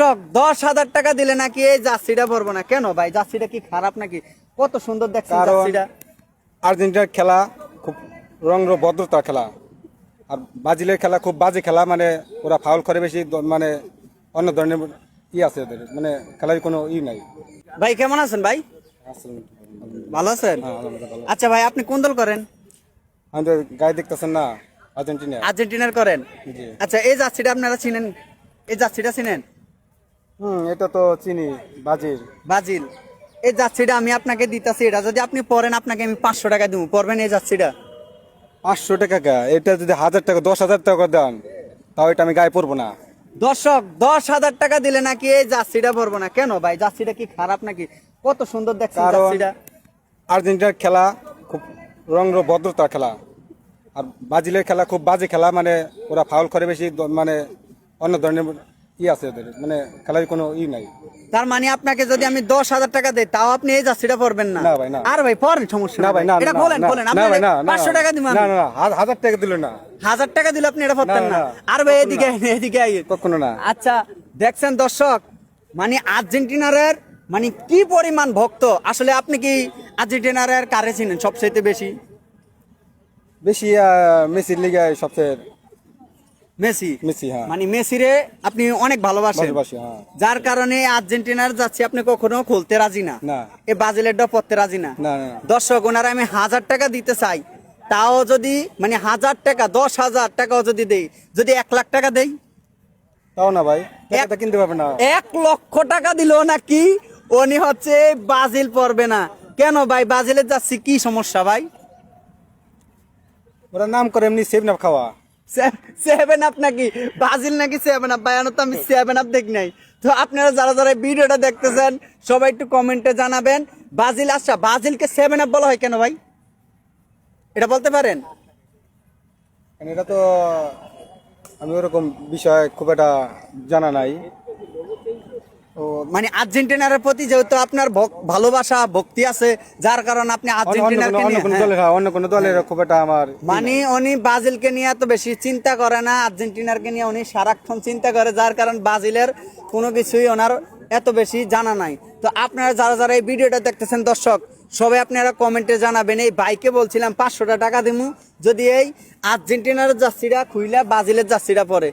দর্শক 10,000 টাকা দিলে নাকি এই জার্সিটা পরবো না কেন ভাই? জার্সিটা কি খারাপ নাকি? কত সুন্দর দেখছেন কারণ জার্সিটা। আর্জেন্টিনার খেলা খুব রং ভদ্রতা খেলা, আর ব্রাজিলের খেলা খুব বাজে খেলা, মানে ওরা ফাউল করে বেশি, মানে অন্য ধরনের আছে ওদের, মানে খেলার কোনো নাই। ভাই কেমন আছেন ভাই? ভালো আছেন? হ্যাঁ, আলহামদুলিল্লাহ ভালো। আচ্ছা ভাই, আপনি কোন দল করেন? আমাদের গায়ে দেখতেছেন না, আর্জেন্টিনা। আর্জেন্টিনার করেন? জি। আচ্ছা, এই জার্সিটা আপনারা চিনেন? এই জার্সিটা চিনেন? এটা তো চিনি, ব্রাজিল। ব্রাজিল। এই জার্সিটা আমি আপনাকে দিতেছি, এটা যদি আপনি পরেন আপনাকে আমি 500 টাকা দিব, পরবেন এই জার্সিটা? 500 টাকা কা? এটা যদি 1000 টাকা 10,000 টাকা দেন তাও এটা আমি গায়ে পরবো না। দর্শক 10,000 টাকা দিলে নাকি এই জার্সিটা পরবো না কেন ভাই? জার্সিটা কি খারাপ নাকি? কত সুন্দর দেখছেন কারণ জার্সিটা। আর্জেন্টিনার খেলা খুব রং ভদ্রতা খেলা, আর ব্রাজিলের খেলা খুব বাজে খেলা, মানে ওরা ফাউল করে বেশি, মানে অন্য ধরনের আছে ওদের, মানে খেলার কোনো নাই। তার মানে আপনাকে যদি আমি 10,000 টাকা দেই তাও আপনি এই জার্সিটা পরবেন না? না ভাই, না। আর ভাই পরেন, সমস্যা না ভাই, না, এটা না, বলেন না, বলেন, না আপনি ভাই, না, না, 500 টাকা দিব না, আমি। না, 1000 টাকা দিল না। 1000 টাকা দিলে আপনি এটা পরতেন না, না? না, আর ভাই কখনো এদিকে না। আইন, এদিকে আইন। কখনো না। আচ্ছা, দেখছেন দর্শক, মানে আর্জেন্টিনার মানে কি পরিমাণ ভক্ত। আসলে আপনি কি আর্জেন্টিনার কারে চিনেন সবচেয়ে বেশি? বেশি মেসির লিগায় সবচেয়ে মেসি। মেসি, হ্যাঁ। মানে মেসিরে আপনি অনেক ভালোবাসেন, ভালোবাসি, হ্যাঁ। যার কারণে আর্জেন্টিনার যাচ্ছি আপনি কখনো খুলতে রাজি না, না। এ ব্রাজিলেরটা পড়তে রাজি না। না, না। দর্শক, ওনারা আমি 1000 টাকা দিতে চাই, তাও যদি মানে 1000 টাকা 10,000 টাকাও যদি দেই, যদি 1 লাখ টাকা দেই, তাও না ভাই, টাকাটা কিনতে পারবে না। 1 লক্ষ টাকা দিল নাকি উনি হচ্ছে ব্রাজিল পড়বে না কেন ভাই? ব্রাজিলের যাচ্ছি কি সমস্যা ভাই? ওরা নাম করে এমনি সেভ না খাওয়া। 7 আপ নাকি? ব্রাজিল নাকি 7 আপ? ভাই তো আমি 7 আপ দেখি নাই। তো আপনারা যারা যারা এই ভিডিওটা দেখতেছেন সবাই একটু কমেন্টে জানাবেন, ব্রাজিল, আচ্ছা ব্রাজিলকে 7 আপ বলা হয় কেন ভাই? এটা বলতে পারেন? মানে এটা তো আমি ওরকম বিষয় খুব একটা জানা নাই। ও মানে আর্জেন্টিনার প্রতি যেহেতু আপনার ভালোবাসা ভক্তি আছে, যার কারণে আপনি আর্জেন্টিনাকে অন্য নিয়ে, কোনো হ্যাঁ। দলের, অন্য কোনো দলের খুব একটা আমার মানে উনি ব্রাজিলকে নিয়ে এত বেশি চিন্তা করে না, আর্জেন্টিনারকে নিয়ে উনি সারাক্ষণ চিন্তা করে, যার কারণ ব্রাজিলের কোনো কিছুই ওনার এত বেশি জানা নাই। তো আপনারা যারা যারা এই ভিডিওটা দেখতেছেন দর্শক, সবাই আপনারা কমেন্টে জানাবেন। এই ভাইকে বলছিলাম 500 টাকা দিমু যদি এই আর্জেন্টিনার জার্সিটা খুইলা ব্রাজিলের জার্সিটা পরে।